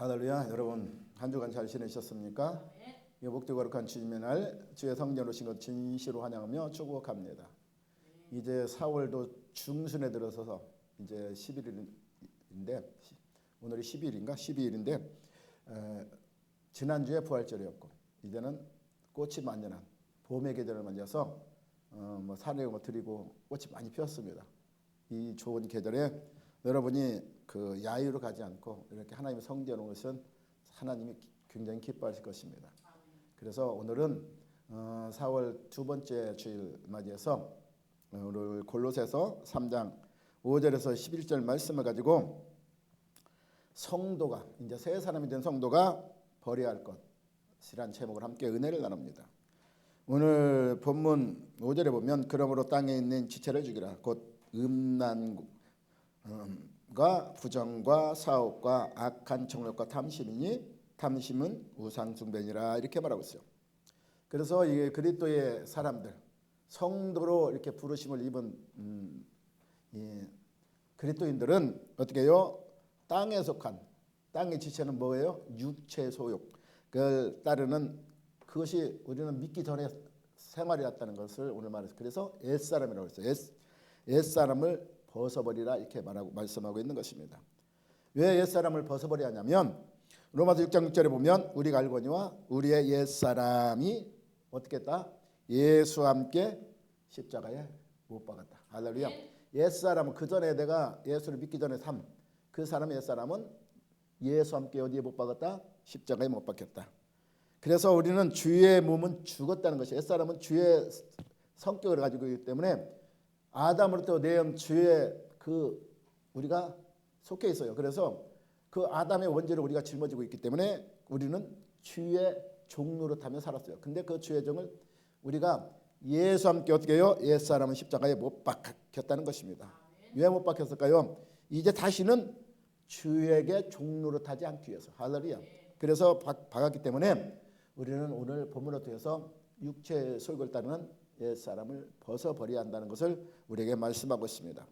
할렐루야. 여러분 한 주간 잘 지내셨습니까? 이 복되고 거룩한 주님의 날 주의 성전으로 오신 것 진시로 환영하며 축복합니다. 이제 4월도 중순에 들어서서 이제 11일인데 오늘이 12일인가? 12일인데 지난주에 부활절이었고 이제는 꽃이 만연한 봄의 계절을 맞이해서 산에 드리고 꽃이 많이 피었습니다. 이 좋은 계절에 여러분이 그 야유로 가지 않고 이렇게 하나님의 성전에 오는 것은 하나님이 굉장히 기뻐하실 것입니다. 그래서 오늘은 4월 두 번째 주일 맞이해서 오늘 골로새서 3장 5절에서 11절 말씀을 가지고 성도가 이제 새 사람이 된 성도가 버려야 할 것이란 제목으로 함께 은혜를 나눕니다. 오늘 본문 5절에 보면 그러므로 땅에 있는 지체를 죽이라 곧 음란과 부정과 사업과 악한 정욕과 탐심이니 탐심은 우상 숭배니라 이렇게 말하고 있어요. 그래서 이 그리스도의 사람들 성도로 이렇게 부르심을 입은 그리스도인들은 어떻게 해요? 땅에 속한 땅의 지체는 뭐예요? 육체 소욕 그걸 따르는 그것이 우리는 믿기 전에 생활이었다는 것을 오늘 말했어요. 그래서 옛사람이라고 했어요. 옛사람을 벗어버리라 이렇게 말씀하고 있는 것입니다. 왜 옛사람을 벗어버려야 하냐면 로마서 6장 6절에 보면 우리가 알거니와 우리의 옛사람이 어떻게 했다? 예수와 함께 십자가에 못 박았다. 할렐루야. 옛사람은 그 전에 내가 예수를 믿기 전에 삶 그 사람의 옛사람은 예수와 함께 어디에 못 박았다? 십자가에 못 박혔다. 그래서 우리는 주의 몸은 죽었다는 것이 옛사람은 주의 성격을 가지고 있기 때문에 아담으로부터 내은 주의 우리가 속해 있어요. 그래서 그 아담의 원죄를 우리가 짊어지고 있기 때문에 우리는 주의 종노릇하며 살았어요. 근데 그 주의 종을 우리가 예수와 함께 어떻게 해요? 옛사람은 십자가에 못 박혔다는 것입니다. 왜 못 박혔을까요? 이제 다시는 주에게 종노릇하지 않기 위해서. 할렐루야. 그래서 박았기 때문에 우리는 오늘 본문을 통해서 육체의 소욕을 따르는 옛사람을 벗어버려야 한다는 것을 우리에게 말씀하고 있습니다.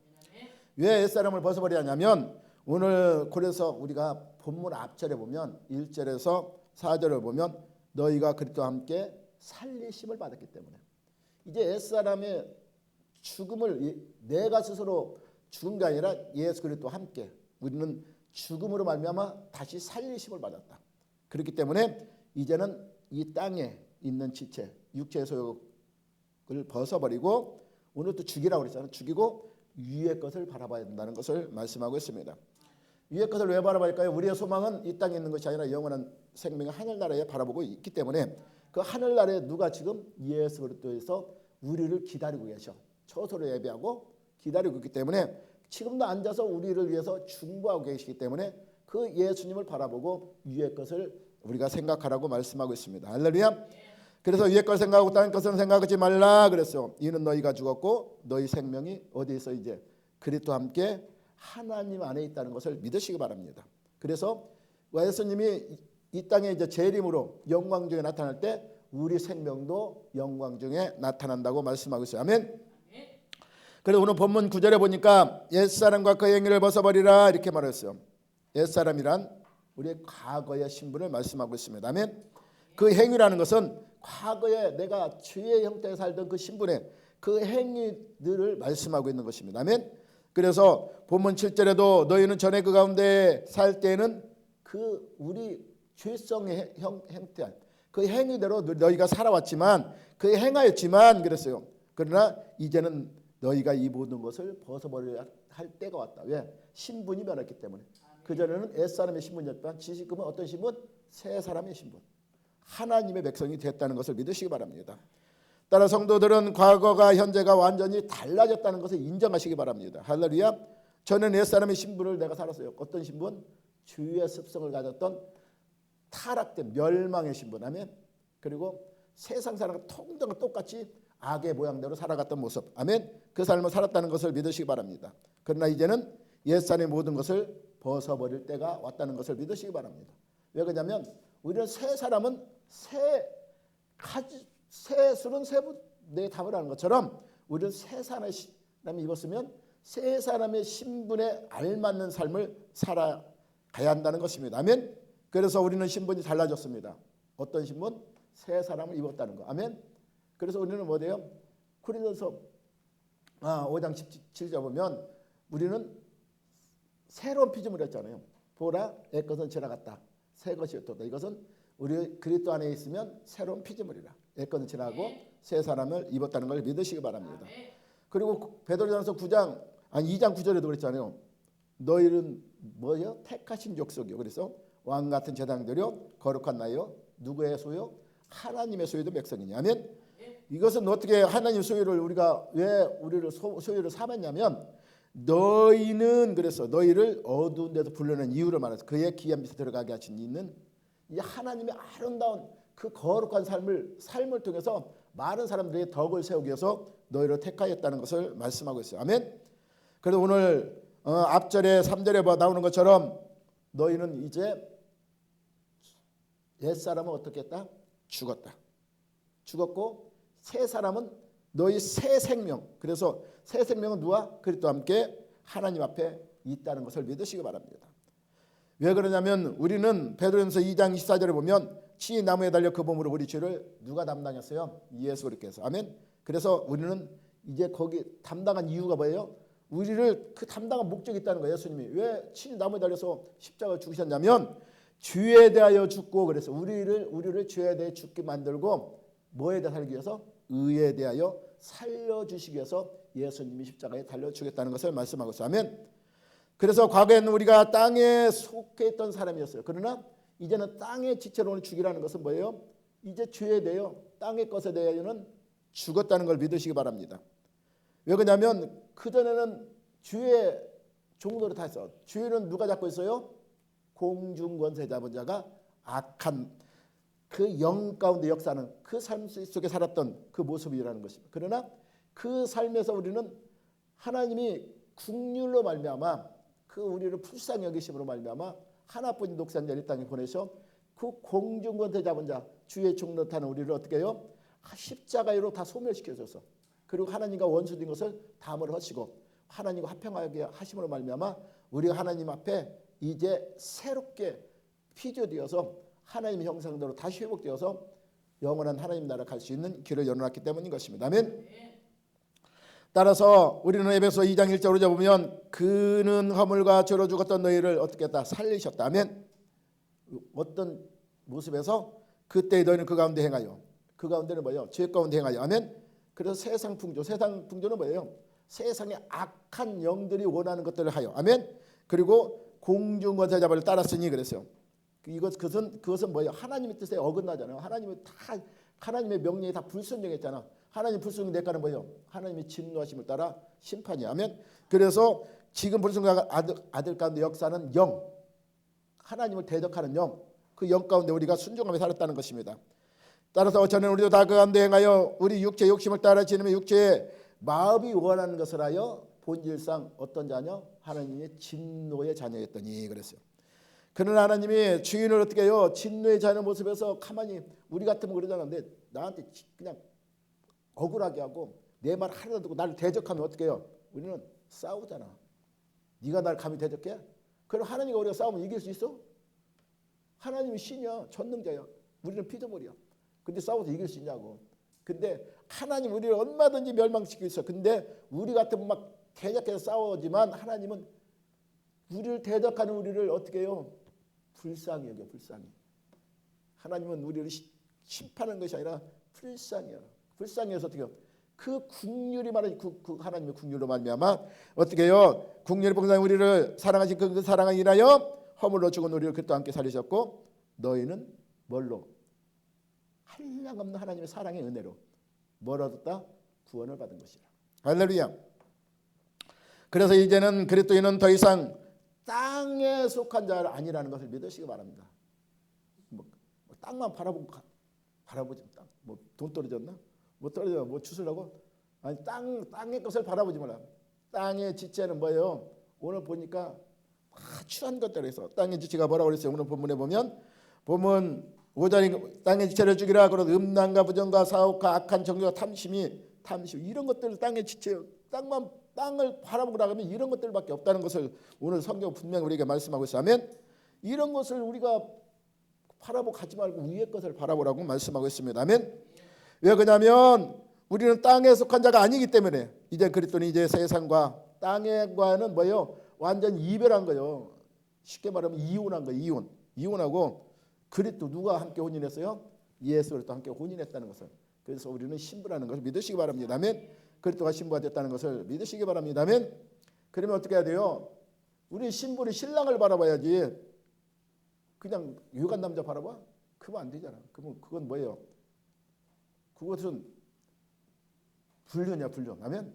왜 옛사람을 벗어버려야 하냐면 오늘 그래서 우리가 본문 앞절에 보면 1절에서 4절을 보면 너희가 그리스도와 함께 살리심을 받았기 때문에 이제 옛사람의 죽음을 내가 스스로 죽은 게 아니라 예수 그리스도와 함께 우리는 죽음으로 말미암아 다시 살리심을 받았다. 그렇기 때문에 이제는 이 땅에 있는 지체 육체의 소욕을 벗어버리고 오늘 또 죽이라고 그랬잖아요. 죽이고 위의 것을 바라봐야 된다는 것을 말씀하고 있습니다. 위의 것을 왜 바라봐야 할까요? 우리의 소망은 이 땅에 있는 것이 아니라 영원한 생명의 하늘나라에 바라보고 있기 때문에 그 하늘나라에 누가 지금 예수 그리스도에서 우리를 기다리고 계셔. 초소를 예배하고 기다리고 있기 때문에 지금도 앉아서 우리를 위해서 중보하고 계시기 때문에 그 예수님을 바라보고 위의 것을 우리가 생각하라고 말씀하고 있습니다. 할렐루야. 그래서 위의 걸 생각하고 땅의 것은 생각하지 말라 그랬어요. 이는 너희가 죽었고 너희 생명이 어디에서 이제 그리스도와 함께 하나님 안에 있다는 것을 믿으시기 바랍니다. 그래서 예수님이 이 땅에 이제 재림으로 영광 중에 나타날 때 우리 생명도 영광 중에 나타난다고 말씀하고 있어요. 아멘. 그래서 오늘 본문 9절에 보니까 옛사람과 그 행위를 벗어버리라 이렇게 말했어요. 옛사람이란 우리의 과거의 신분을 말씀하고 있습니다. 아멘. 그 행위라는 것은 과거에 내가 죄의 형태에 살던 그 신분의 그 행위들을 말씀하고 있는 것입니다. 아멘. 그래서 본문 7절에도 너희는 전에 그 가운데 살 때에는 그 우리 죄성의 형태 그 행위대로 너희가 살아왔지만 그 행하였지만 그랬어요. 그러나 이제는 너희가 이 모든 것을 벗어버려야 할 때가 왔다. 왜? 신분이 변했기 때문에. 그전에는 옛사람의 신분이었지만 지금은 어떤 신분? 새 사람의 신분. 하나님의 백성이 됐다는 것을 믿으시기 바랍니다. 따라 성도들은 과거가 현재가 완전히 달라졌다는 것을 인정하시기 바랍니다. 할렐루야. 저는 옛사람의 신분을 내가 살았어요. 어떤 신분? 주의 습성을 가졌던 타락된 멸망의 신분. 아멘. 그리고 세상 사람과 통등 똑같이 악의 모양대로 살아갔던 모습. 아멘. 그 삶을 살았다는 것을 믿으시기 바랍니다. 그러나 이제는 옛사람의 모든 것을 벗어버릴 때가 왔다는 것을 믿으시기 바랍니다. 왜 그러냐면 우리는 새 사람은 새 술은 내 답을 하는 것처럼 우리는 새 사람이 입었으면 새 사람의 신분에 알맞는 삶을 살아가야 한다는 것입니다. 아멘. 그래서 우리는 신분이 달라졌습니다. 어떤 신분? 새 사람을 입었다는 거. 아멘. 그래서 우리는 뭐예요? 고린도서 5장 17절 보면 우리는 새로운 피조물이 었잖아요. 보라 옛 것은 지나갔다. 새 것이었다. 이것은 우리 그리스도 안에 있으면 새로운 피조물이라. 옛 것은 지나고 새 사람을 입었다는 걸 믿으시기 바랍니다. 그리고 베드로전서 2장 9절에도 그랬잖아요. 너희는 뭐요? 택하신 족속이요. 그래서 왕 같은 제당들이요, 거룩한 나요. 누구의 소유? 하나님의 소유도 백성이냐. 아멘. 이것은 어떻게 하나님 소유를 우리가 왜 우리를 소유를 삼았냐면 너희는 그래서 너희를 어두운 데서 불러낸 이유를 말해서 그의 기한 빛에 들어가게 하신 이는 이 하나님의 아름다운 그 거룩한 삶을 통해서 많은 사람들의 덕을 세우기 위해서 너희를 택하였다는 것을 말씀하고 있어요. 아멘. 그래서 오늘 앞절에 3절에 나오는 것처럼 너희는 이제 옛사람은 어떻게 했다? 죽었다. 죽었고 새 사람은 너희 새 생명. 그래서 새 생명은 누가? 그리스도와 함께 하나님 앞에 있다는 것을 믿으시기 바랍니다. 왜 그러냐면 우리는 베드로전서 2장 24절에 보면 치 나무에 달려 그 몸으로 우리 죄를 누가 담당했어요? 예수 그리스도께서. 아멘. 그래서 우리는 이제 거기 담당한 이유가 뭐예요? 우리를 그 담당한 목적이 있다는 거예요. 예수님이 왜 치 나무에 달려서 십자가를 죽으셨냐면 죄에 대하여 죽고 그래서 우리를 죄에 대해 죽게 만들고 뭐에 대해 살기 위해서? 의에 대하여 살려주시기 위해서 예수님이 십자가에 달려 죽였다는 것을 말씀하고 있어요. 아멘. 그래서 과거에는 우리가 땅에 속해 있던 사람이었어요. 그러나 이제는 땅의 지체로 오늘 죽이라는 것은 뭐예요? 이제 죄에 대하여 땅의 것에 대하여는 죽었다는 걸 믿으시기 바랍니다. 왜 그러냐면 그전에는 죄의 종로를 다 했어. 죄는 누가 잡고 있어요? 공중권세 잡은 자가 악한 그 영 가운데 역사는 그 삶 속에 살았던 그 모습이라는 것입니다. 그러나 그 삶에서 우리는 하나님이 국률로 말미암아 그 우리를 불쌍히 여기심으로 말미암아 하나뿐인 독생자를 이 땅에 보내셔 그 공중권세 잡은 자 주의 종로 타는 우리를 어떻게 해요? 십자가로 다 소멸시켜줘서 그리고 하나님과 원수된 것을 담을 하시고 하나님과 화평하게 하심으로 말미암아 우리가 하나님 앞에 이제 새롭게 피조되어서 하나님의 형상대로 다시 회복되어서 영원한 하나님 나라 갈 수 있는 길을 열어놨기 때문인 것입니다. 아멘. 따라서 우리는 에베소 2장 1절로 보면 그는 허물과 죄로 죽었던 너희를 어떻게 했다? 살리셨다. 아멘. 어떤 모습에서 그때 너희는 그 가운데 행하여 그 가운데는 뭐예요? 죄 가운데 행하여. 아멘. 그래서 세상 풍조는 뭐예요? 세상의 악한 영들이 원하는 것들을 하여. 아멘. 그리고 공중권세 잡을 따랐으니 그랬어요. 그것은 뭐예요? 하나님의 뜻에 어긋나잖아요. 하나님의 명령이 다 불순종했잖아. 하나님 불순종 대가는 뭐예요? 하나님의 진노하심을 따라 심판이야. 아멘. 그래서 지금 불순종한 아들 가운데 역사는 영, 하나님을 대적하는 영, 그 영 가운데 우리가 순종하며 살았다는 것입니다. 따라서 저는 우리도 다 그 가운데 행하여 우리 육체 욕심을 따라 지니며 육체의 마음이 원하는 것을 하여 본질상 어떤 자녀? 하나님의 진노의 자녀였더니 그랬어요. 그러나 하나님이 주인을 어떻게 해요? 진노의 자녀 모습에서 가만히 우리 같으면 그러잖아. 근데 나한테 그냥 억울하게 하고 내 말 하나도 듣고 나를 대적하면 어떻게 해요? 우리는 싸우잖아. 네가 날 감히 대적해? 그럼 하나님과 우리가 싸우면 이길 수 있어? 하나님이 신이야. 전능자야. 우리는 피조물이야. 근데 싸워서 이길 수 있냐고. 근데 하나님 우리를 얼마든지 멸망시키고 있어. 근데 우리 같으면 막 대적해서 싸우지만 하나님은 우리를 대적하는 우리를 어떻게 해요? 불쌍히 여겨. 불쌍히. 하나님은 우리를 심판하는 것이 아니라 불쌍히 여겨. 불쌍히 해서 어떻게 해요? 그 국률이 말하는 그 하나님의 국률로 말미암아 어떻게 해요? 국률이 봉사한 우리를 사랑하신 그 사랑을 인하여 허물로 죽은 우리를 그리스도와 함께 살리셨고 너희는 뭘로? 한량없는 하나님의 사랑의 은혜로 뭘 얻었다? 구원을 받은 것이라. 할렐루야. 그래서 이제는 그리스도인은 더 이상 땅에 속한 자가 아니라는 것을 믿으시기 바랍니다. 땅만 바라보지 땅. 돈 떨어졌나? 뭐 떨어져? 뭐 주술라고? 아니 땅의 것을 바라보지 마라. 땅의 지체는 뭐예요? 오늘 보니까 추한 것들에서 땅의 지체가 뭐라고 그랬어요? 오늘 본문에 보면 5절에 땅의 지체를 죽이라. 그런 음란과 부정과 사혹과 악한 정욕과 탐심 이런 것들 땅의 지체예요. 땅을 바라보고 나가면 이런 것들밖에 없다는 것을 오늘 성경 분명히 우리에게 말씀하고 있어요. 아멘. 이런 것을 우리가 바라보고 가지 말고 위의 것을 바라보라고 말씀하고 있습니다. 아멘. 왜 그러냐면 우리는 땅에 속한 자가 아니기 때문에 이제 그랬더니 이제 세상과 땅과는 뭐예요? 완전 이별한 거예요. 쉽게 말하면 이혼한 거예요. 이혼하고 그리스도 누가 함께 혼인했어요? 예수 그리스도 함께 혼인했다는 것을. 그래서 우리는 신부라는 것을 믿으시기 바랍니다. 아멘. 그리스도가 신부가 됐다는 것을 믿으시기 바랍니다. 아멘. 그러면 어떻게 해야 돼요? 우리 신부는 신랑을 바라봐야지. 그냥 유관 남자 바라봐? 그러면 안 되잖아. 그러면 그건 뭐예요? 그것은 불륜이야, 불륜. 아멘.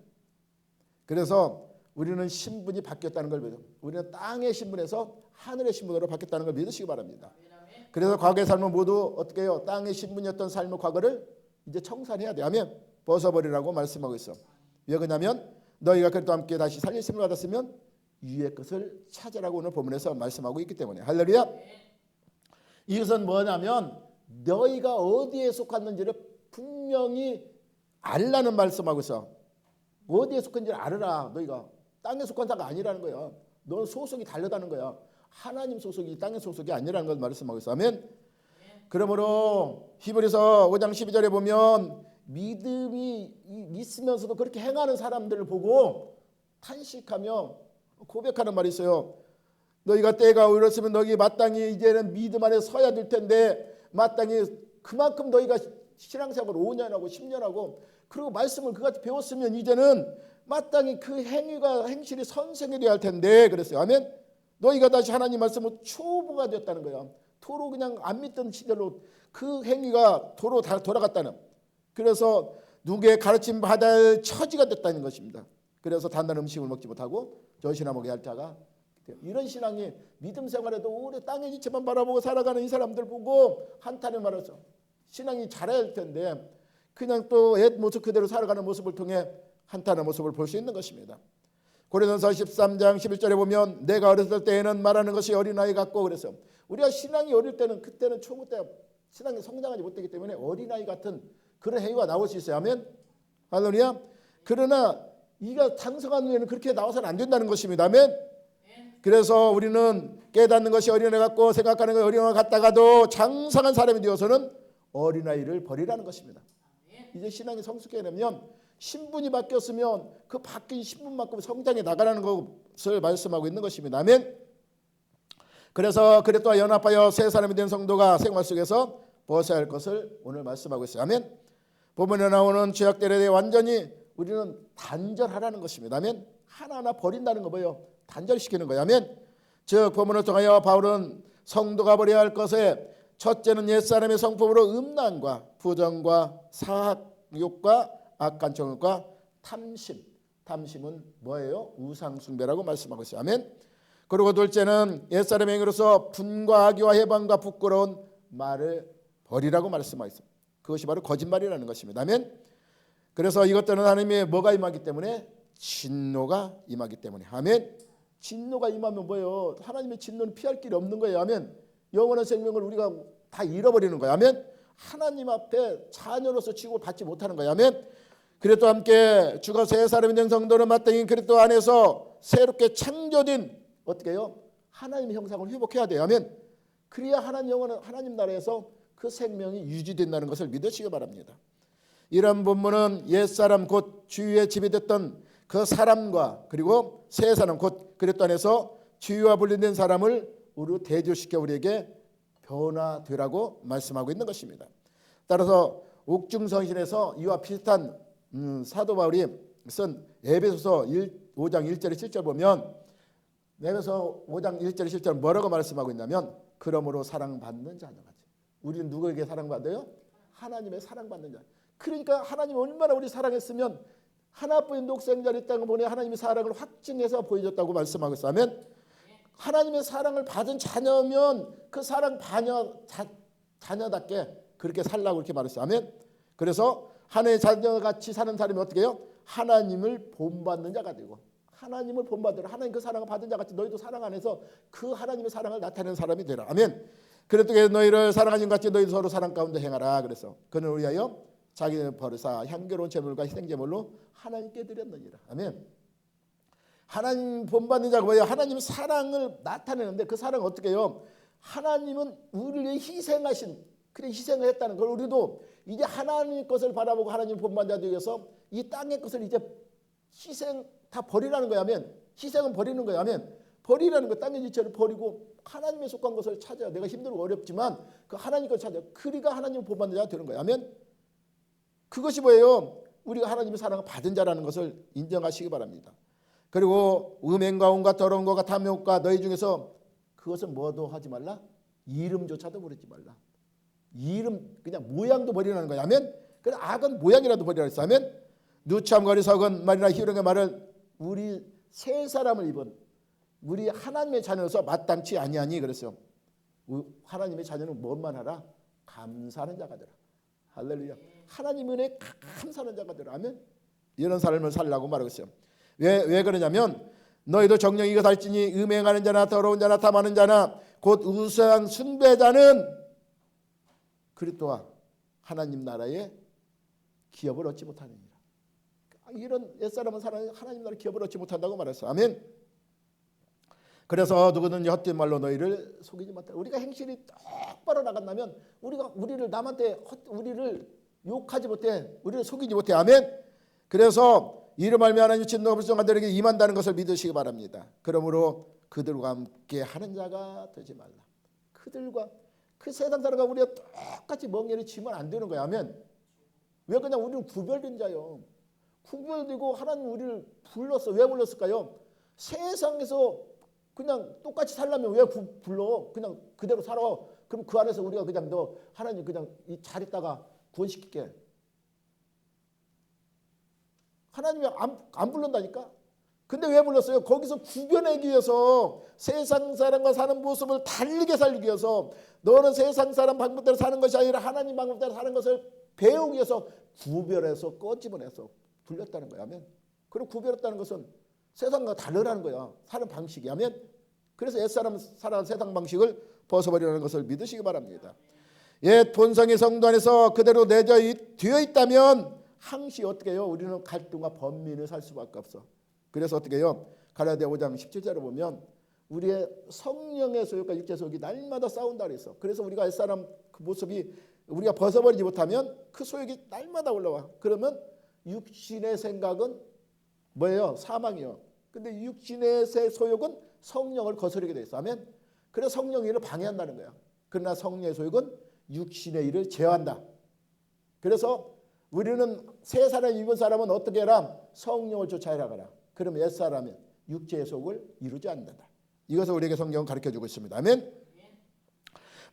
그래서 우리는 신분이 바뀌었다는 걸 믿어요. 우리는 땅의 신분에서 하늘의 신분으로 바뀌었다는 걸 믿으시기 바랍니다. 그래서 과거의 삶은 모두 어떻게 해요? 땅의 신분이었던 삶의 과거를 이제 청산해야 돼. 아멘. 벗어버리라고 말씀하고 있어. 왜 그러냐면 너희가 그리스도와 함께 다시 살리심을 받았으면 위의 것을 찾으라고 오늘 본문에서 말씀하고 있기 때문에. 할렐루야. 이것은 뭐냐면 너희가 어디에 속았는지를 분명히 알라는 말씀하고 있어. 어디에 속한지를 알아라. 너희가 땅에 속한 자가 아니라는 거야. 너는 소속이 다르다는 거야. 하나님 소속이 땅의 소속이 아니라는 걸 말씀하고 있어. 아멘. 그러므로 히브리서 5장 12절에 보면 믿음이 있으면서도 그렇게 행하는 사람들을 보고 탄식하며 고백하는 말이 있어요. 너희가 때가 오르렀으면 너희 마땅히 이제는 믿음 안에 서야 될 텐데 마땅히 그만큼 너희가 신앙생활을 5년하고 10년하고 그리고 말씀을 그같이 배웠으면 이제는 마땅히 그 행실이 선생이 되어야 할 텐데 그랬어요. 아멘. 너희가 다시 하나님 말씀을 초보가 되었다는 거야. 도로 그냥 안 믿던 시절로 그 행위가 도로 다 돌아갔다는. 그래서 누구의 가르침 받아야 할 처지가 됐다는 것입니다. 그래서 단단한 음식을 먹지 못하고 젖이나 먹어야 할 자가 이런 신앙이 믿음 생활에도 오래 땅의 지체만 바라보고 살아가는 이 사람들 보고 한탄을 말해서 신앙이 잘해야 할 텐데 그냥 또 옛 모습 그대로 살아가는 모습을 통해 한탄의 모습을 볼 수 있는 것입니다. 고린도서 13장 11절에 보면 내가 어렸을 때에는 말하는 것이 어린아이 같고 그래서 우리가 신앙이 어릴 때는 그때는 초보 때 신앙이 성장하지 못하기 때문에 어린아이 같은 그런 행위가 나올 수 있어요. 아멘. 할렐루야. 그러나 이가 장성한 후에는 그렇게 나와서는 안 된다는 것입니다. 아멘. 그래서 우리는 깨닫는 것이 어린아이 같고 생각하는 것이 어린아이 같다가도 장성한 사람이 되어서는 어린아이를 버리라는 것입니다. 이제 신앙이 성숙해내면 신분이 바뀌었으면 그 바뀐 신분만큼 성장해 나가라는 것을 말씀하고 있는 것입니다. 아멘. 그래서 그리스도와 연합하여 새 사람이 된 성도가 생활 속에서 벗어야 할 것을 오늘 말씀하고 있어요. 아멘. 본문에 나오는 죄악들에 대해 완전히 우리는 단절하라는 것입니다. 아멘. 하나하나 버린다는 거 뭐예요? 단절시키는 거예요. 아멘. 즉 본문을 통하여 바울은 성도가 버려야 할 것에 첫째는 옛사람의 성품으로 음란과 부정과 사학욕과 악한 정욕과 탐심. 탐심은 뭐예요? 우상숭배라고 말씀하고 있어요. 아멘. 그리고 둘째는 옛사람의 행위로서 분과 악의와 해방과 부끄러운 말을 버리라고 말씀하고 있어요. 그것이 바로 거짓말이라는 것입니다. 아멘. 그래서 이것들은 하나님의 뭐가 임하기 때문에? 진노가 임하기 때문에. 아멘. 진노가 임하면 뭐예요? 하나님의 진노는 피할 길이 없는 거예요. 아멘. 영원한 생명을 우리가 다 잃어버리는 거예요. 아멘. 하나님 앞에 자녀로서 취급을 받지 못하는 거예요. 아멘. 그리스도와 함께 주가 새 사람이 된 성도는 마땅히 그리스도 안에서 새롭게 창조된 어떻게 해요? 하나님의 형상을 회복해야 돼요. 아멘. 그래야 하나님 나라에서 그 생명이 유지된다는 것을 믿으시기 바랍니다. 이런 본문은 옛사람 곧 주의 집이 됐던 그 사람과 그리고 새 사람 곧 그리스도 안에서 주와 분리된 사람을 우리로 대조시켜 우리에게 변화되라고 말씀하고 있는 것입니다. 따라서 옥중성신에서 이와 비슷한 사도 바울이 쓴 에베소서 5장 1절에 7절 보면 에베소 5장 1절에 7절 뭐라고 말씀하고 있냐면 그러므로 사랑받는 자녀같이 우리는 누구에게 사랑받아요? 하나님의 사랑받는 자. 그러니까 하나님 얼마나 우리 사랑했으면 하나뿐인 독생자를 이 땅에 보내 하나님의 사랑을 확증해서 보여줬다고 말씀하고 있어요. 아멘. 하나님의 사랑을 받은 자녀면 그 사랑 자녀답게 그렇게 살라고 이렇게 말했어요. 아멘. 그래서 하나님의 자녀같이 사는 사람이 어떻게 해요? 하나님을 본받는 자가 되고 하나님을 본받으라. 하나님 그 사랑을 받은 자같이 너희도 사랑 안에서 그 하나님의 사랑을 나타내는 사람이 되라. 아멘. 그랬더니 너희를 사랑하신 같이 너희도 서로 사랑 가운데 행하라. 그래서 그는 위하여 자기는 버리사 향기로운 제물과 희생제물로 하나님께 드렸느니라. 아멘. 하나님 본받는 자가 뭐예요? 하나님 사랑을 나타내는데 그 사랑은 어떻게 해요? 하나님은 우리를 위해 희생하신, 그래 희생을 했다는 걸 우리도 이제 하나님 것을 바라보고 하나님 본받아야 되기 위해서 이 땅의 것을 이제 희생 다 버리라는 거야. 하면 희생은 버리는 거야. 하면 버리라는 거, 땅의 지체를 버리고 하나님의 속한 것을 찾아야. 내가 힘들고 어렵지만 그 하나님 것을 찾아야. 그리가 하나님을 본받는 자가 되는 거야. 하면 그것이 뭐예요? 우리가 하나님의 사랑을 받은 자라는 것을 인정하시기 바랍니다. 그리고 음행과 온갖 더러운 것과 탐욕과 너희 중에서 그것을 뭐도 하지 말라? 이름조차도 부르지 말라. 이름 그냥 모양도 버리라는 거야. 하면 그 악은 모양이라도 버리라 했어. 하면 누참거리 석은 말이나 희롱의 말을 우리 세 사람을 입은 우리 하나님의 자녀로서 마땅치 아니하니 그랬어요. 하나님의 자녀는 뭔만 하라? 감사하는 자가 되라. 할렐루야. 하나님 은혜에 감사하는 자가 되라. 하면 이런 삶을 살라고 말하고 있어요. 왜 그러냐면 너희도 정령 이것 할지니 음행하는 자나 더러운 자나 탐하는 자나 곧 우상 숭배자는 그리스도와 하나님 나라의 기업을 얻지 못하느니라. 이런 옛사람은 하나님 나라의 기업을 얻지 못한다고 말했어. 아멘. 그래서 누구든지 헛된 말로 너희를 속이지 못하라. 우리가 행실이 똑바로 나간다면 우리를 남한테 우리를 욕하지 못해, 우리를 속이지 못해. 아멘. 그래서 이로 말미암아 하나님 진노가 불성하들에게 임한다는 것을 믿으시기 바랍니다. 그러므로 그들과 함께 하는 자가 되지 말라. 그들과 그 세상 사람과 우리가 똑같이 멍에를 치면 안 되는 거야. 하면 왜 그냥 우리는 구별된 자요. 구별되고 하나님 우리를 불렀어. 왜 불렀을까요? 세상에서 그냥 똑같이 살려면 왜 불러? 그냥 그대로 살아. 그럼 그 안에서 우리가 그냥 너 하나님 그냥 잘 있다가 구원시킬게. 하나님이 안 불른다니까. 근데 왜 불렀어요? 거기서 구별하기 위해서 세상 사람과 사는 모습을 다르게 살기 위해서 너는 세상 사람 방법대로 사는 것이 아니라 하나님 방법대로 사는 것을 배우기 위해서 구별해서 꺼집어내서 불렸다는 거야. 아멘. 그리고 구별했다는 것은 세상과 다르라는 거야. 사는 방식이. 아멘. 그래서 옛사람 살아가는 세상 방식을 벗어버리라는 것을 믿으시기 바랍니다. 옛 본성의 성도 안에서 그대로 내져 되어 있다면 항시 어떻게 해요? 우리는 갈등과 번민을 살 수밖에 없어. 그래서 어떻게 해요? 갈라디아 5장 17절을 보면 우리의 성령의 소욕과 육체의 소욕이 날마다 싸운다 그랬어. 그래서 우리가 옛사람 그 모습이 우리가 벗어버리지 못하면 그 소욕이 날마다 올라와. 그러면 육신의 생각은 뭐예요? 사망이요. 근데 육신의 소욕은 성령을 거스르게 돼 있어. 아멘. 그래서 성령의 일을 방해한다는 거야. 그러나 성령의 소욕은 육신의 일을 제어한다. 그래서 우리는 새 사람 입은 사람은 어떻게 해라? 성령을 쫓아 나가라. 그러면 옛사람은 육체의 속을 이루지 않는다. 이것을 우리에게 성경은 가르쳐주고 있습니다. 아멘.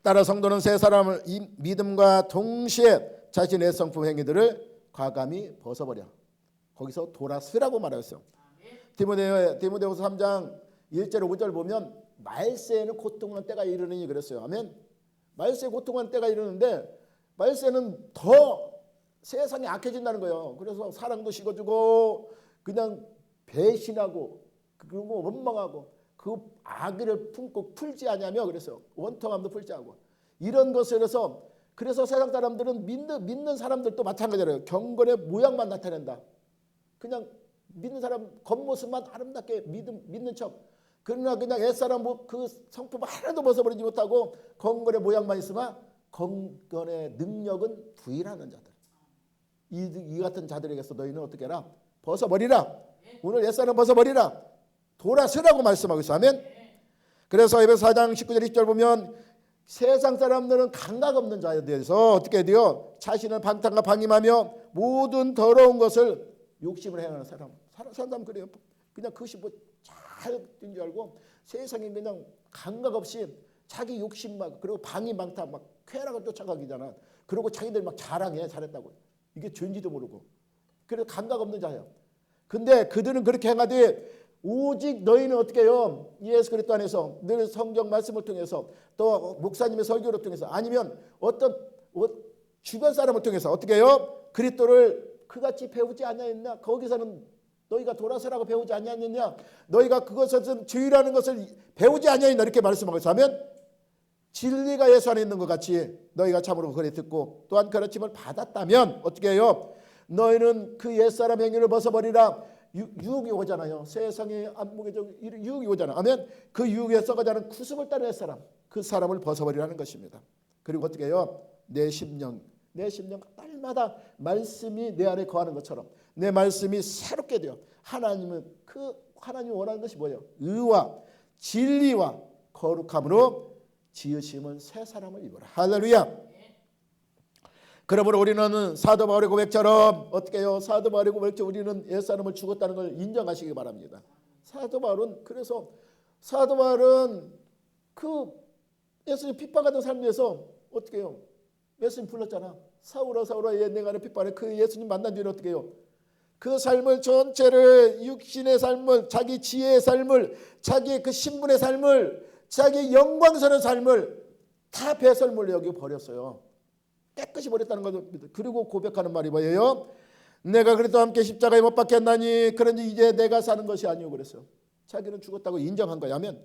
따라 성도는 새 사람을 이 믿음과 동시에 자신의 성품 행위들을 과감히 벗어버려. 거기서 돌아서라고 말했어요. 디모데후서 3장 1절 5절 보면 말세에는 고통하는 때가 이르느니 그랬어요. 아멘. 말세에 고통하는 때가 이르는데 말세는 더 세상이 악해진다는 거예요. 그래서 사랑도 식어주고 그냥 배신하고 그리고 원망하고 그 악을 품고 풀지 않냐며 그래서 원통함도 풀지 않고 이런 것을 해서 그래서 세상 사람들은 믿는 사람들도 마찬가지예요. 경건의 모양만 나타낸다. 그냥 믿는 사람 겉모습만 아름답게 믿는 척. 그러나 그냥 옛사람 그 성품 하나도 벗어버리지 못하고 경건의 모양만 있으면 경건의 능력은 부인하는 자들. 이 같은 자들에게서 너희는 어떻게 해라? 벗어버리라. 오늘 옛사람 벗어버리라. 돌아서라고 말씀하고 있어. 아멘. 그래서 에베소 4장 19절 20절 보면 세상 사람들은 감각 없는 자에 대해서 어떻게 돼요? 자신을 방탕과 방임하며 모든 더러운 것을 욕심을 행하는 사람 그래요. 그냥 그것이 뭐 잘된 줄 알고 세상에 그냥 감각 없이 자기 욕심 막 그리고 방임 방탕 막 쾌락을 쫓아가기잖아. 그리고 자기들 막 자랑해 잘했다고. 이게 죄인지도 모르고. 그래서 감각 없는 자예요. 근데 그들은 그렇게 행하되 오직 너희는 어떻게 해요? 예수 그리스도 안에서 늘 성경 말씀을 통해서 또 목사님의 설교를 통해서 아니면 어떤 주변 사람을 통해서 어떻게 해요? 그리스도를 그같이 배우지 않냐했냐? 거기서는 너희가 돌아서라고 배우지 않냐했냐? 너희가 그것은 주의라는 것을 배우지 않냐했냐? 이렇게 말씀하고 있으면 진리가 예수 안에 있는 것 같이 너희가 참으로 그리 듣고 또한 가르침을 받았다면 어떻게 해요? 너희는 그 옛사람 행위를 벗어버리라. 유혹이 오잖아요. 세상에 안목에적 유혹이 오잖아. 아멘. 그 유혹에 썩어가는 구습을 따르는 사람, 그 사람을 벗어버리라는 것입니다. 그리고 어떻게 해요? 내 심령 날마다 말씀이 내 안에 거하는 것처럼 내 말씀이 새롭게 돼요. 하나님이 원하는 것이 뭐예요? 의와 진리와 거룩함으로 지으심은 새 사람을 입어라. 할렐루야. 그러므로 우리는 사도 바울의 고백처럼 어떻게 해요? 사도 바울의 고백처럼 우리는 옛사람을 죽었다는 걸 인정하시기 바랍니다. 사도 바울은 그 예수님 핍박하던 삶에서 어떻게 해요? 예수님 불렀잖아. 사울아 사울아 내가 내 핍박에 그 예수님 만난 뒤에 어떻게 해요? 그 삶을 전체를 육신의 삶을 자기 지혜의 삶을 자기의 그 신분의 삶을 자기 영광스러운 삶을 다 배설물로 여기 버렸어요. 깨끗이 버렸다는 겁니다. 그리고 고백하는 말이 뭐예요? 내가 그래도 함께 십자가에 못 박혔나니 그러니 이제 내가 사는 것이 아니오 그랬어요. 자기는 죽었다고 인정한 거야. 아멘.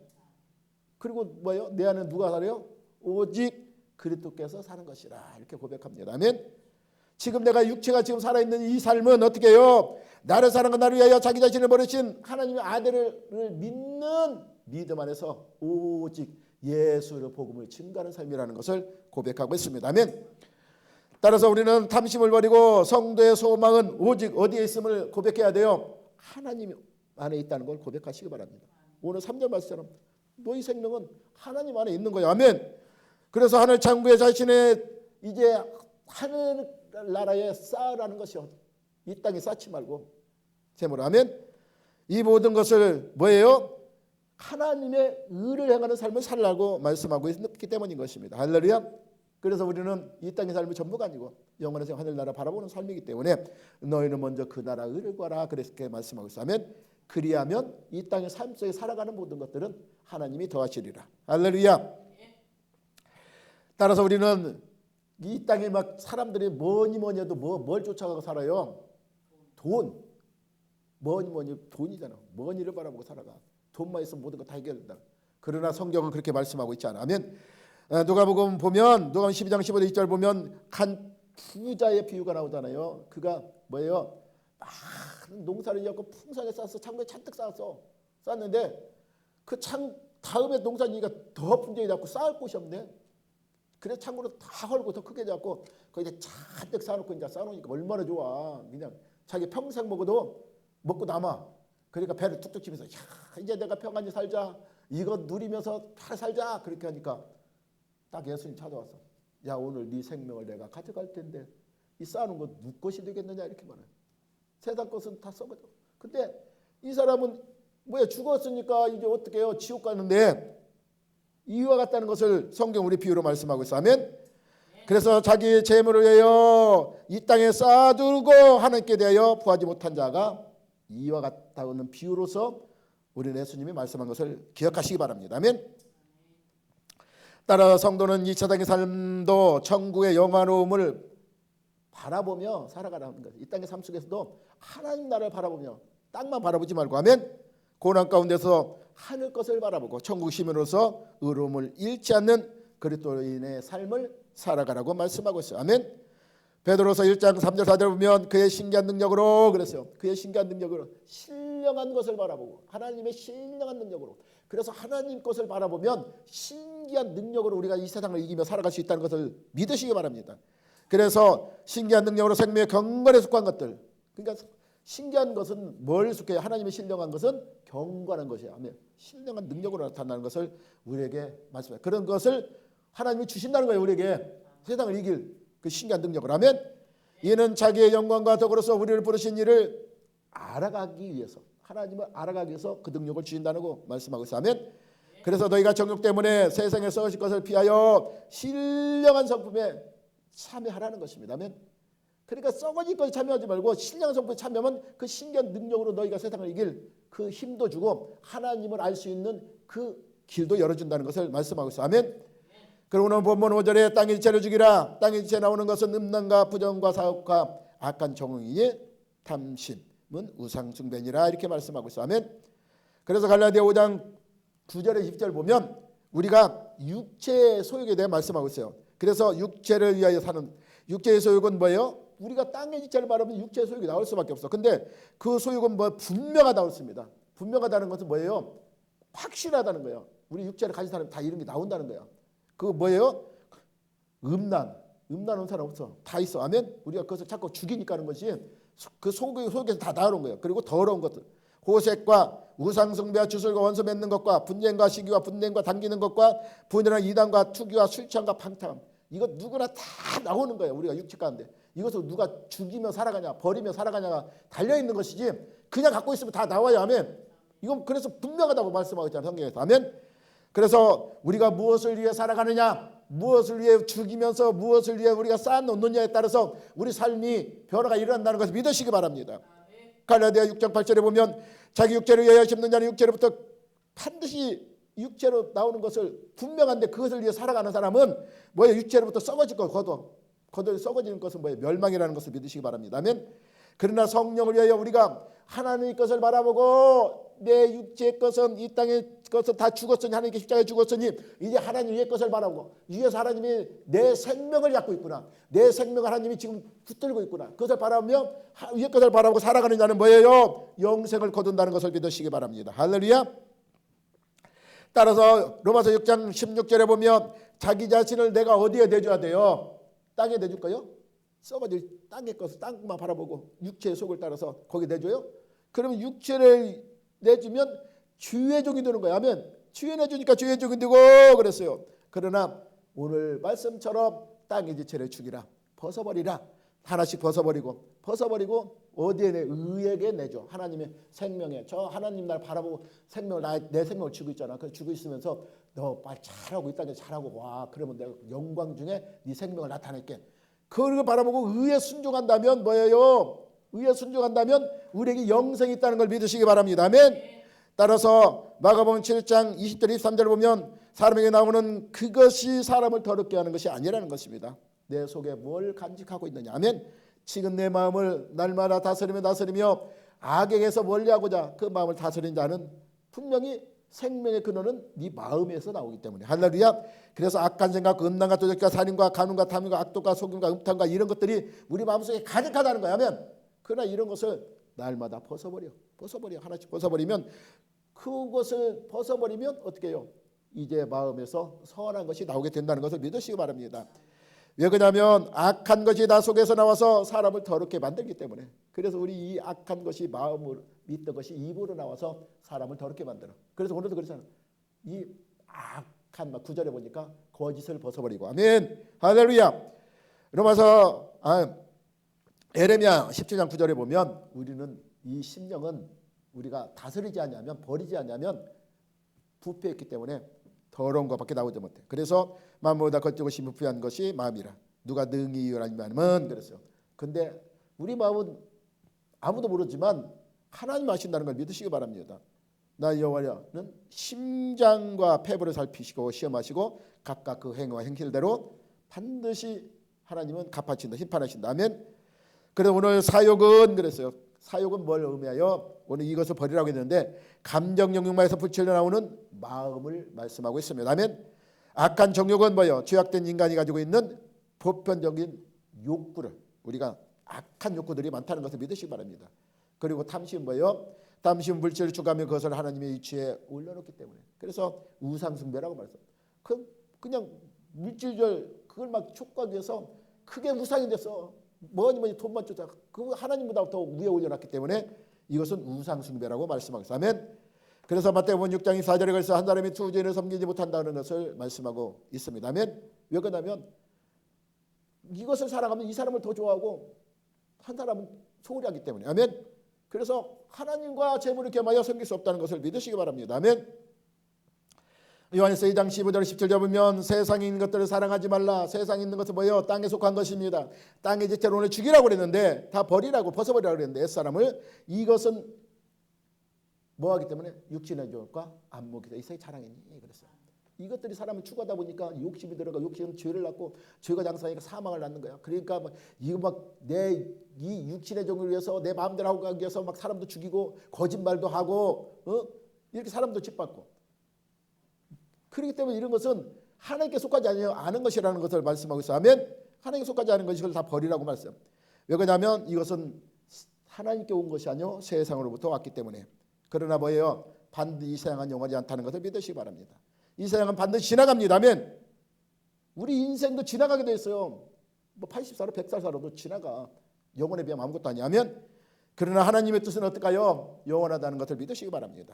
그리고 뭐예요? 내 안에 누가 살아요? 오직 그리스도께서 사는 것이라 이렇게 고백합니다. 아멘. 지금 내가 육체가 지금 살아있는 이 삶은 어떻게 해요? 나를 사랑한 나를 위하여 자기 자신을 버리신 하나님의 아들을 믿는 믿음 안에서 오직 예수의 복음을 증거하는 삶이라는 것을 고백하고 있습니다. 아멘. 따라서 우리는 탐심을 버리고 성도의 소망은 오직 어디에 있음을 고백해야 돼요? 하나님 안에 있다는 걸 고백하시기 바랍니다. 오늘 3절 말씀처럼 너희 생명은 하나님 안에 있는 거예요. 아멘. 그래서 하늘 창고에 자신의 이제 하늘 나라에 쌓으라는 것이요. 이 땅에 쌓지 말고 제물. 아멘. 이 모든 것을 뭐예요? 하나님의 의를 행하는 삶을 살라고 말씀하고 있기 때문인 것입니다. 할렐루야. 그래서 우리는 이 땅의 삶이 전부가 아니고 영원한 하늘나라 바라보는 삶이기 때문에 너희는 먼저 그 나라 의를 구하라 그렇게 말씀하고 있어요. 아멘. 그리하면 이 땅의 삶 속에 살아가는 모든 것들은 하나님이 더하시리라. 할렐루야. 따라서 우리는 이 땅에 막 사람들이 뭐니 해도 뭘 쫓아가고 살아요? 돈. 뭐니 돈이잖아. 뭔 일을 바라보고 살아가. 돈만 있으면 모든 거 다 해결된다. 그러나 성경은 그렇게 말씀하고 있지 않아. 아멘. 누가복음 보면 누가복음 12장 15절 2절 보면 한 부자의 비유가 나오잖아요. 그가 뭐예요? 많은 농사를 지었고 풍성하게 쌓았어. 창고에 잔뜩 쌓았는데 그 다음에 농사지니까 더 풍족히 잡고 쌓을 곳이 없네. 그래서 창고를 다 헐고 더 크게 잡고 거기다 잔뜩 쌓아놓고 이제 쌓아놓으니까 얼마나 좋아. 그냥 자기 평생 먹어도 먹고 남아. 그러니까 배를 툭툭 치면서 야, 이제 내가 평안히 살자. 이거 누리면서 잘 살자. 그렇게 하니까 딱 예수님 찾아왔어. 야 오늘 네 생명을 내가 가져갈 텐데 이 쌓아놓은 거 누구 것이 되겠느냐 이렇게 말해. 세상 것은 다 썩어져. 근데 이 사람은 뭐야 죽었으니까 이제 어떻게 해요? 지옥 가는데 이와 같다는 것을 성경 우리 비유로 말씀하고 있어. 아멘. 그래서 자기 재물을 위하여 이 땅에 쌓아두고 하나님께 대하여 구하지 못한 자가 이와 같다는 비유로서 우리 예수님이 말씀한 것을 기억하시기 바랍니다. 아멘. 따라 성도는 이 세상의 삶도 천국의 영화로움을 바라보며 살아가라는 거예요. 이 땅의 삶 속에서도 하나님 나라를 바라보며 땅만 바라보지 말고 아멘. 고난 가운데서 하늘 것을 바라보고 천국 시민으로서 의로움을 잃지 않는 그리스도인의 삶을 살아가라고 말씀하고 있어요. 아멘. 베드로서 1장 3절 4절 보면 그의 신기한 능력으로 그랬어요. 그의 신기한 능력으로 신령한 것을 바라보고 하나님의 신령한 능력으로 그래서 하나님 것을 바라보면 신기한 능력으로 우리가 이 세상을 이기며 살아갈 수 있다는 것을 믿으시기 바랍니다. 그래서 신기한 능력으로 생명의 경건에 속한 것들 그러니까 신기한 것은 뭘 속해요? 하나님의 신령한 것은 경건한 것이에요. 아멘. 신령한 능력으로 나타나는 것을 우리에게 말씀해요. 그런 것을 하나님이 주신다는 거예요. 우리에게 세상을 이길 그 신기한 능력을. 아멘. 이는 자기의 영광과 덕으로서 우리를 부르신 이를 알아가기 위해서 하나님을 알아가기 위해서 그 능력을 주신다고 말씀하고 있어요. 아멘. 그래서 너희가 정욕 때문에 세상에 썩으실 것을 피하여 신령한 성품에 참여하라는 것입니다. 아멘. 그러니까 썩어질 것에 참여하지 말고 신령한 성품에 참여하면 그 신기한 능력으로 너희가 세상을 이길 그 힘도 주고 하나님을 알 수 있는 그 길도 열어준다는 것을 말씀하고 있어요. 아멘. 그리고 오늘 본문 5절에 땅의 지체를 죽이라. 땅의 지체 나오는 것은 음란과 부정과 사욕과 악한 정욕이니 탐심은 우상 숭배니라 이렇게 말씀하고 있어요. 아멘. 그래서 갈라디아 5장 9절에 10절 보면 우리가 육체의 소욕에 대해 말씀하고 있어요. 그래서 육체를 위하여 사는 육체의 소욕은 뭐예요? 우리가 땅의 지체를 바라보면 육체의 소욕이 나올 수밖에 없어. 근데 그 소욕은 뭐 분명하다고 했습니다. 분명하다는 것은 뭐예요? 확실하다는 거예요. 우리 육체를 가진 사람이 다 이런 게 나온다는 거야. 그거 뭐예요? 음란한 사람 없어. 다 있어. 아멘. 우리가 그것을 자꾸 죽이니까 하는 것이 그 속에서 다 나오는 거예요. 그리고 더러운 것들, 호색과 우상숭배와 주술과 원수 맺는 것과 분쟁과 시기와 분쟁과 당기는 것과 분열한 이단과 투기와 술 취함과 방탕함, 이거 누구나 다 나오는 거예요. 우리가 육체 가운데. 이것을 누가 죽이며 살아가냐 버리며 살아가냐가 달려있는 것이지 그냥 갖고 있으면 다 나와요. 아멘. 이건 그래서 분명하다고 말씀하고 있잖아요, 성경에서. 아멘. 그래서 우리가 무엇을 위해 살아가느냐, 무엇을 위해 죽이면서 무엇을 위해 우리가 쌓아놓느냐에 따라서 우리 삶이 변화가 일어난다는 것을 믿으시기 바랍니다. 갈라디아 6장 8절에 보면 자기 육체를 위하여 심는 자는 육체로부터 반드시 육체로 나오는 것을 분명한데 그것을 위해 살아가는 사람은 뭐예요? 육체로부터 썩어질 거 거둬 썩어지는 것은 뭐예요? 멸망이라는 것을 믿으시기 바랍니다. 아멘. 그러나 성령을 위하여 우리가 하나님의 것을 바라보고 내 육체의 것은 이 땅의 것은 다 죽었으니 하나님께 십자가에 죽었으니 이제 하나님 위의 것을 바라보고 위에서 하나님이 내 생명을 갖고 있구나. 내 생명을 하나님이 지금 붙들고 있구나. 그것을 바라보며 위의 것을 바라보고 살아가는 자는 뭐예요? 영생을 거둔다는 것을 믿으시기 바랍니다. 할렐루야. 따라서 로마서 6장 16절에 보면 자기 자신을 내가 어디에 내줘야 돼요? 땅에 내줄까요? 썩어질 땅의 것을 땅만 바라보고 육체의 속을 따라서 거기 내줘요? 그러면 육체를 내주면 주의 종이 되는 거야. 아멘. 주의 내주니까 주의 종이 되고 그랬어요. 그러나 오늘 말씀처럼 땅의 지체를 죽이라. 벗어버리라. 하나씩 벗어버리고 어디에 의에게 내줘. 하나님의 생명에. 저 하나님 날 바라보고 내 생명을 주고 있잖아. 그 주고 있으면서 너 빨리 잘하고 이 땅에 잘하고 와. 그러면 내가 영광 중에 네 생명을 나타낼게. 그걸 바라보고 의에 순종한다면 뭐예요? 의에 순종한다면 우리에게 영생이 있다는 걸 믿으시기 바랍니다. 아멘. 따라서 마가복음 7장 20절 23절을 보면 사람에게 나오는 그것이 사람을 더럽게 하는 것이 아니라는 것입니다. 내 속에 뭘 간직하고 있느냐. 아멘. 지금 내 마음을 날마다 다스리며 악에게서 멀리하고자 그 마음을 다스린 자는 분명히 생명의 근원은 네 마음에서 나오기 때문에. 할렐루야. 그래서 악한 생각, 음란과 도적과 살인과 간음과 탐욕과 악독과 속임과 음탕과 이런 것들이 우리 마음속에 가득하다는 거야. 아멘. 그러나 이런 것을 날마다 벗어버려. 하나씩 벗어버리면 그것을 벗어버리면 어떻게 해요? 이제 마음에서 선한 것이 나오게 된다는 것을 믿으시기 바랍니다. 왜 그러냐면 악한 것이 나 속에서 나와서 사람을 더럽게 만들기 때문에. 그래서 우리 이 악한 것이 마음으로 믿던 것이 입으로 나와서 사람을 더럽게 만들어. 그래서 오늘도 그렇잖아. 이 악한 9절에 보니까 거짓을 벗어버리고. 아멘. 할렐루야. 로마서 에레미야 17장 9절에 보면 우리는 이 심령은 우리가 다스리지 않냐면 버리지 않냐면 부패했기 때문에 더러운 것밖에 나오지 못해. 그래서 마음보다 거칠고 심부패한 것이 마음이라. 누가 능히 이유라면 그랬어요. 근데 우리 마음은 아무도 모르지만 하나님 아신다는 걸 믿으시기 바랍니다. 나 여호와는 심장과 폐부를 살피시고 시험하시고 각각 그 행위와 행실대로 반드시 하나님은 갚아주신다. 심판하신다. 아멘. 그래서 오늘 사욕은 그랬어요. 사욕은 뭘 의미하여? 오늘 이것을 버리라고 했는데 감정 영역만에서 불철려 나오는 마음을 말씀하고 있습니다. 아멘. 악한 정욕은 뭐예요? 죄악된 인간이 가지고 있는 보편적인 욕구를 우리가 악한 욕구들이 많다는 것을 믿으시기 바랍니다. 그리고 탐심은 뭐예요? 탐심은 물질을 추구하며 그것을 하나님의 이치에 올려놓기 때문에. 그래서 우상숭배라고 말했어요. 그냥 물질절 그걸 막 촉구하기 위해서 크게 우상이 됐어. 뭐니 돈만 쫓아. 그 하나님보다 더 위에 올려놨기 때문에 이것은 우상숭배라고 말씀하고 있어요. 아멘. 그래서 마태복음 6장 4절에 걸쳐 한 사람이 두 주인을 섬기지 못한다는 것을 말씀하고 있습니다. 아멘. 왜 그러냐면 이것을 살아가면 이 사람을 더 좋아하고 한 사람은 소홀히 하기 때문에. 아멘. 그래서 하나님과 재물을 겸하여 섬길 수 없다는 것을 믿으시기 바랍니다. 아멘. 요한일서 2장 15절 17절 보면 세상에 있는 것들을 사랑하지 말라. 세상에 있는 것은 뭐예요? 땅에 속한 것입니다. 땅의 지체를 오늘 죽이라고 그랬는데 다 버리라고 벗어버리라고 그랬는데 옛사람을 이것은 뭐하기 때문에 육신의 욕과 안목이 이세의 자랑이니 그랬어요. 이것들이 사람을 추구하다 보니까 욕심이 들어가 욕심은 죄를 낳고 죄가 장사하니까 사망을 낳는 거야. 그러니까 이거 막 내 이 육신의 종을 위해서 내 마음대로 하고 가기 위해서 막 사람도 죽이고 거짓말도 하고 이렇게 사람도 짓밟고. 그렇기 때문에 이런 것은 하나님께 속하지 않은 것이라는 것을 말씀하고 있어요. 아멘. 하나님께 속하지 않은 것을 다 버리라고 말씀. 왜 그러냐면 이것은 하나님께 온 것이 아니요 세상으로부터 왔기 때문에. 그러나 뭐예요? 반드시 이 세상은 영원하지 않다는 것을 믿으시기 바랍니다. 이 세상은 반드시 지나갑니다. 아멘. 우리 인생도 지나가게 돼 있어요. 뭐 80살, 100살 살아도 지나가. 영혼에 비하면 아무것도 아니야. 아멘. 그러나 하나님의 뜻은 어떨까요? 영원하다는 것을 믿으시기 바랍니다.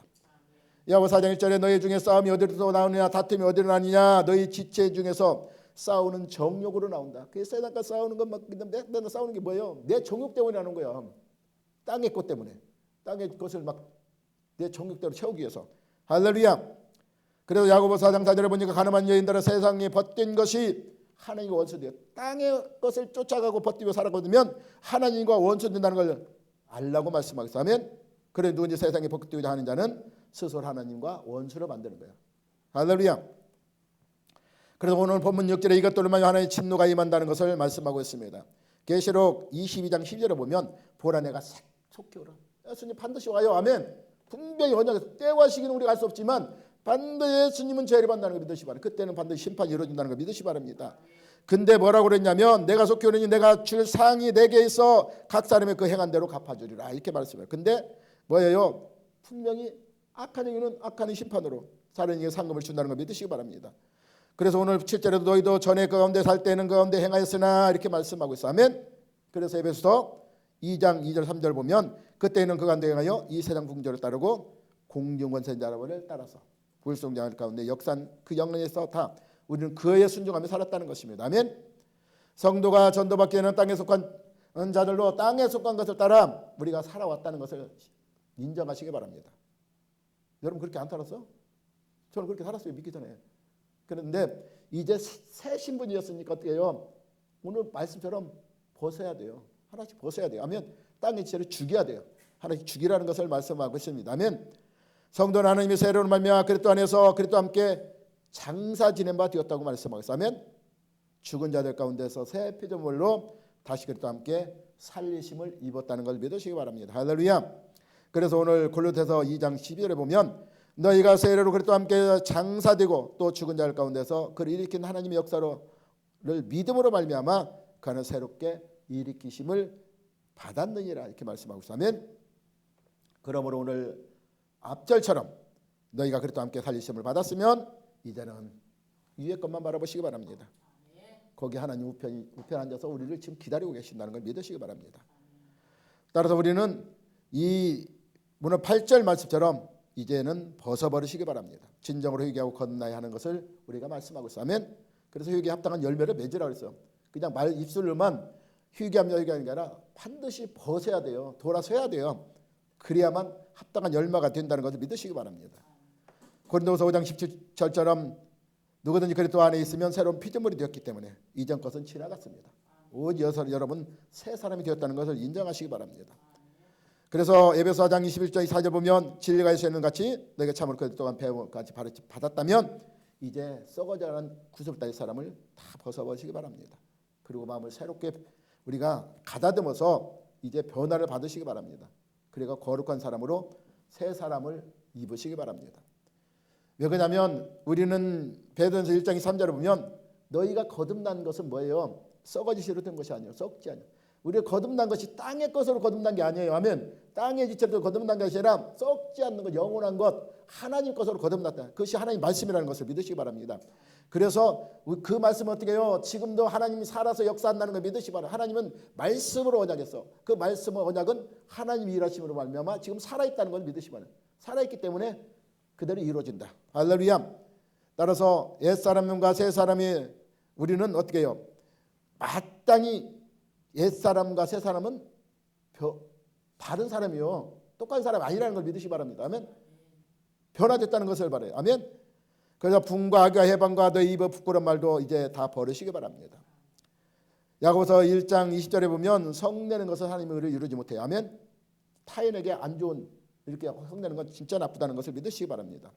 야고보서 4장 1절에 너희 중에 싸움이 어디로서 나오느냐 다툼이 어디로 나느냐 너희 지체 중에서 싸우는 정욕으로 나온다. 그 세상과 싸우는 건 막 맨날 싸우는 게 뭐예요? 내 정욕 때문에 하는 거야. 땅의 것 때문에. 땅의 것을 막 내 정욕대로 채우기 위해서. 할렐루야. 그래서 야고보서 4장 4절에 보니까 가늠한 여인들은 세상에 벗긴 것이 하나님과 원수돼요. 땅의 것을 쫓아가고 벗기며 살아거든면 하나님과 원수된다는 걸 알라고 말씀하겠어요. 아멘. 그래 누군지 세상에 벗기고자 하는 자는 스스로 하나님과 원수를 만드는 거예요. 할렐루야. 그래서 오늘 본문 6절에 이것들을 만요 하나님의 진노가 임한다는 것을 말씀하고 있습니다. 계시록 22장 10절에 보면 보라 내가 속히 오라. 예수님 반드시 와요. 아멘. 분명히 언약에서 때와 시기는 우리가 알 수 없지만 반드시 예수님은 죄를 받는다는 걸 믿으시 바랍니다. 그때는 반드시 심판이 이루어진다는 걸 믿으시 바랍니다. 근데 뭐라고 그랬냐면 내가 속히 오르니 내가 줄 상이 내게 있어 각 사람의 그 행한 대로 갚아주리라 이렇게 말씀해요. 근데 뭐예요? 분명히 악한 행위는 악한 심판으로 살인에게 상금을 준다는 걸 믿으시기 바랍니다. 그래서 오늘 7절에도 너희도 전에 그 가운데 살 때는 그 가운데 행하였으나 이렇게 말씀하고 있어. 아멘. 그래서 에베소서 2장 2절 3절 보면 그때는 그 가운데 행하여 이 세상 풍조를 따르고 공중권세자를 따라서 불순종할 가운데 역산 그 영혼에서 다 우리는 그에 순종하며 살았다는 것입니다. 아멘. 성도가 전도받기 위해서는 땅에 속한 자들로 땅에 속한 것을 따라 우리가 살아왔다는 것을 인정하시기 바랍니다. 여러분 그렇게 안 살았어? 저는 그렇게 살았어요. 믿기 전에. 그런데 이제 새 신분이었으니까 어떻게 해요? 오늘 말씀처럼 벗어야 돼요. 하나씩 벗어야 돼요. 아멘. 땅의 지혜를 죽여야 돼요. 하나씩 죽이라는 것을 말씀하고 있습니다. 아멘. 성도는 하나님의 세례로 말미암아 그리스도 안에서 그리스도와 함께 장사 지낸 바 되었다고 말씀하고 있어요. 아멘. 죽은 자들 가운데서 새 피조물로 다시 그리스도와 함께 살리심을 입었다는 걸 믿으시기 바랍니다. 할렐루야. 그래서 오늘 골로새서 2장 12절에 보면 너희가 세례로 그리스도와 함께 장사되고 또 죽은 자들 가운데서 그를 일으킨 하나님의 역사를 믿음으로 말미암아 그는 새롭게 일으키심을 받았느니라 이렇게 말씀하고 있어요. 아멘. 그러므로 오늘 앞절처럼 너희가 그리스도와 함께 살리심을 받았으면 이제는 위의 것만 바라보시기 바랍니다. 거기 하나님 우편에 앉아서 우리를 지금 기다리고 계신다는 걸 믿으시기 바랍니다. 따라서 우리는 이 오늘 8절 말씀처럼 이제는 벗어버리시기 바랍니다. 진정으로 회개하고 거듭나야 하는 것을 우리가 말씀하고 있어요. 아멘. 그래서 회개에 합당한 열매를 맺으라고 했어요. 그냥 말 입술로만 회개하면 회개하는 게 아니라 반드시 벗어야 돼요. 돌아서야 돼요. 그래야만 합당한 열매가 된다는 것을 믿으시기 바랍니다. 고린도후서 5장 17절처럼 누구든지 그리스도 안에 있으면 새로운 피조물이 되었기 때문에 이전 것은 지나갔습니다. 오직 여러분 새 사람이 되었다는 것을 인정하시기 바랍니다. 그래서 에베소 4장 21절 4절 보면 진리가 있는 같이 너희가 참으로 그동안 배움까지 받았다면 이제 썩어져가는 구습다의 사람을 다 벗어버리시기 바랍니다. 그리고 마음을 새롭게 우리가 가다듬어서 이제 변화를 받으시기 바랍니다. 그리고 거룩한 사람으로 새 사람을 입으시기 바랍니다. 왜 그러냐면 우리는 베드로전서 1장 3절을 보면 너희가 거듭난 것은 뭐예요? 썩어지시로 된 것이 아니에요. 썩지 않아요. 우리가 거듭난 것이 땅의 것으로 거듭난 게 아니에요. 하면 땅의 지체로 거듭난 것이 아니라 썩지 않는 것, 영원한 것, 하나님 것으로 거듭났다. 그것이 하나님 말씀이라는 것을 믿으시기 바랍니다. 그래서 그 말씀은 어떻게 해요? 지금도 하나님이 살아서 역사한다는 걸 믿으시기 바랍니다. 하나님은 말씀으로 언약했어. 그 말씀의 언약은 하나님이 일하심으로 말미암아 지금 살아있다는 걸 믿으시기 바랍니다. 살아있기 때문에 그대로 이루어진다. 할렐루야. 따라서 옛사람과 새사람이 우리는 어떻게 해요? 마땅히 옛사람과 새사람은 다른 사람이요. 똑같은 사람이 아니라는 걸 믿으시기 바랍니다. 아멘. 변화됐다는 것을 바라요. 아멘. 그래서 분과 악과 해방과 너희 입의 부끄러운 말도 이제 다 버리시기 바랍니다. 야고보서 1장 20절에 보면 성내는 것은 하나님의 의를 이루지 못해요. 아멘. 타인에게 안 좋은 이렇게 성내는 건 진짜 나쁘다는 것을 믿으시기 바랍니다.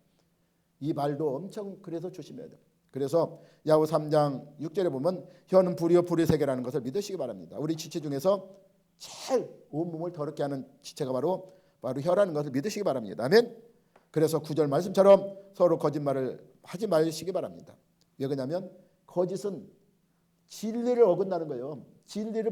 이 말도 엄청 그래서 조심해야 돼요. 그래서 야고보서 3장 6절에 보면 혀는 불이요 불의 세계라는 것을 믿으시기 바랍니다. 우리 지체 중에서 제일 온몸을 더럽게 하는 지체가 바로 혀라는 것을 믿으시기 바랍니다. 아멘. 그래서 9절 말씀처럼 서로 거짓말을 하지 마시기 바랍니다. 왜 그러냐면 거짓은 진리를 어긋나는 거예요. 진리를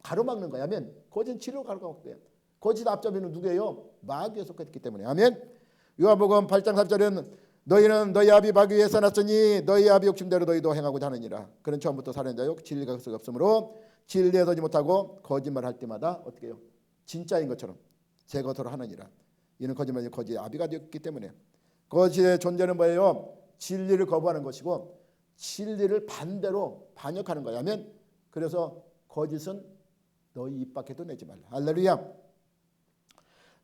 가로막는 거야. 아멘. 거짓은 진리로 가로막는 거야. 거짓 앞잡이는 누구예요? 마귀에 속했기 때문에. 아멘. 요한복음 8장 3절은 너희는 너희 아비 마귀에 써놨으니 너희 아비 욕심대로 너희도 행하고자 하느니라. 그는 처음부터 살인자요 진리가 그 속에 없으므로 진리에 서지 못하고 거짓말할 때마다 어떻게 해요? 진짜인 것처럼 제 것으로 하느니라. 이는 거짓말이 거짓의 아비가 되었기 때문에. 거짓의 존재는 뭐예요? 진리를 거부하는 것이고 진리를 반대로 반역하는 거야. 아멘. 그래서 거짓은 너희 입 밖에도 내지 말라. 할렐루야.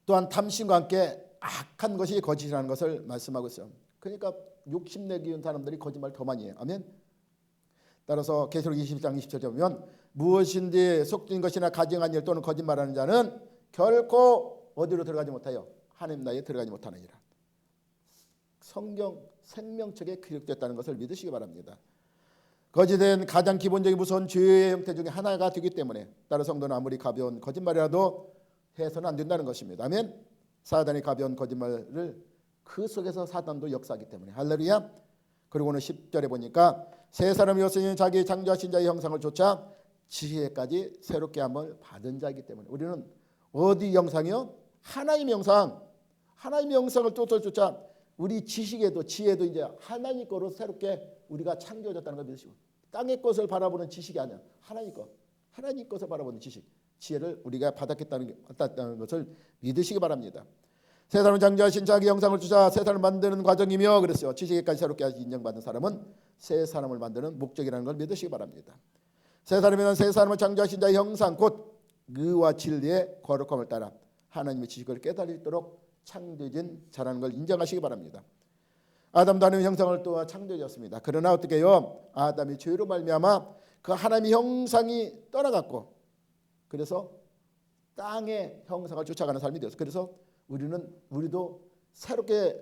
또한 탐심과 함께 악한 것이 거짓이라는 것을 말씀하고 있어요. 그러니까 욕심내기는 사람들이 거짓말 더 많이 해요. 아멘. 따라서 계시록 20장 20절에 보면 무엇인지 속된 것이나 가증한 일 또는 거짓말하는 자는 결코 어디로 들어가지 못하여 하나님 나라에 들어가지 못하느니라. 성경 생명책에 기록됐다는 것을 믿으시기 바랍니다. 거짓은 가장 기본적인 무서운 죄의 형태 중에 하나가 되기 때문에 따라 성도는 아무리 가벼운 거짓말이라도 해서는 안 된다는 것입니다. 아멘. 사단이 가벼운 거짓말을 그 속에서 사단도 역사하기 때문에. 할렐루야. 그리고는 10절에 보니까 새 사람이었으니 자기 창조하신 자의 형상을 쫓아 지혜까지 새롭게 함을 받은 자이기 때문에. 우리는 어디 형상이요? 하나님의 형상. 하나님의 형상을 쫓아 우리 지식에도 지혜도 이제 하나님 거로 새롭게 우리가 창조해졌다는 걸 믿으시고, 땅의 것을 바라보는 지식이 아니야. 하나님 것. 하나님 것을 바라보는 지식. 지혜를 우리가 받았다는 것을 믿으시기 바랍니다. 새 사람을 창조하신 자기 형상을 쫓아 새 사람을 만드는 과정이며 그랬어요. 지식에까지 새롭게 인정받은 사람은 새 사람을 만드는 목적이라는 걸 믿으시기 바랍니다. 새 사람이란 새 사람을 창조하신 자의 형상 곧 의와 진리의 거룩함을 따라 하나님의 지식을 깨달도록 창조진 자라는 걸 인정하시기 바랍니다. 아담도 하나님의 형상을 또 창조되었습니다. 그러나 어떻게 해요? 아담이 죄로 말미암아 그 하나님의 형상이 떠나갔고 그래서 땅의 형상을 쫓아가는 삶이 되었어요. 그래서 우리도 새롭게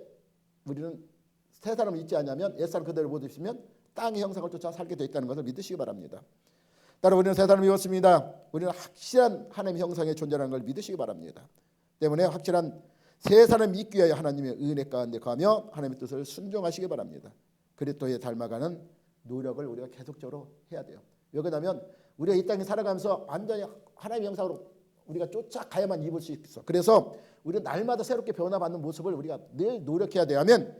우리는 새 사람을 잊지 않냐면 옛사람 그대로 못 입으면 땅의 형상을 쫓아 살게 되어 있다는 것을 믿으시기 바랍니다. 따라 우리는 새 사람이 되었습니다. 우리는 확실한 하나님의 형상의 존재라는 걸 믿으시기 바랍니다. 때문에 확실한 새 사람을 믿기 위하여 하나님의 은혜 가운데 가며 하나님의 뜻을 순종하시기 바랍니다. 그리스도에 닮아가는 노력을 우리가 계속적으로 해야 돼요. 왜 그러냐면 우리가 이 땅에 살아가면서 완전히 하나님의 형상으로 우리가 쫓아가야만 입을 수 있어. 그래서 우리는 날마다 새롭게 변화받는 모습을 우리가 늘 노력해야 돼요. 아멘.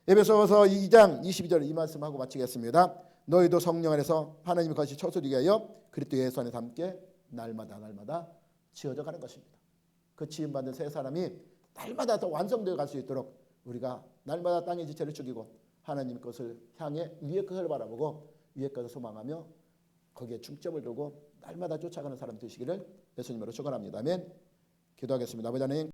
에베소서 2장 22절 이 말씀하고 마치겠습니다. 너희도 성령 안에서 하나님의 것이 처소되게 하여 그리스도 예수 안에 함께 날마다 지어져 가는 것입니다. 그 지음받은 새 사람이 날마다 더 완성되어 갈 수 있도록 우리가 날마다 땅의 지체를 죽이고 하나님 것을 향해 위의 것을 바라보고 위의 것을 소망하며 거기에 중점을 두고 날마다 쫓아가는 사람 되시기를 예수님으로 축원합니다. 아멘. 기도하겠습니다. 아버지 하나님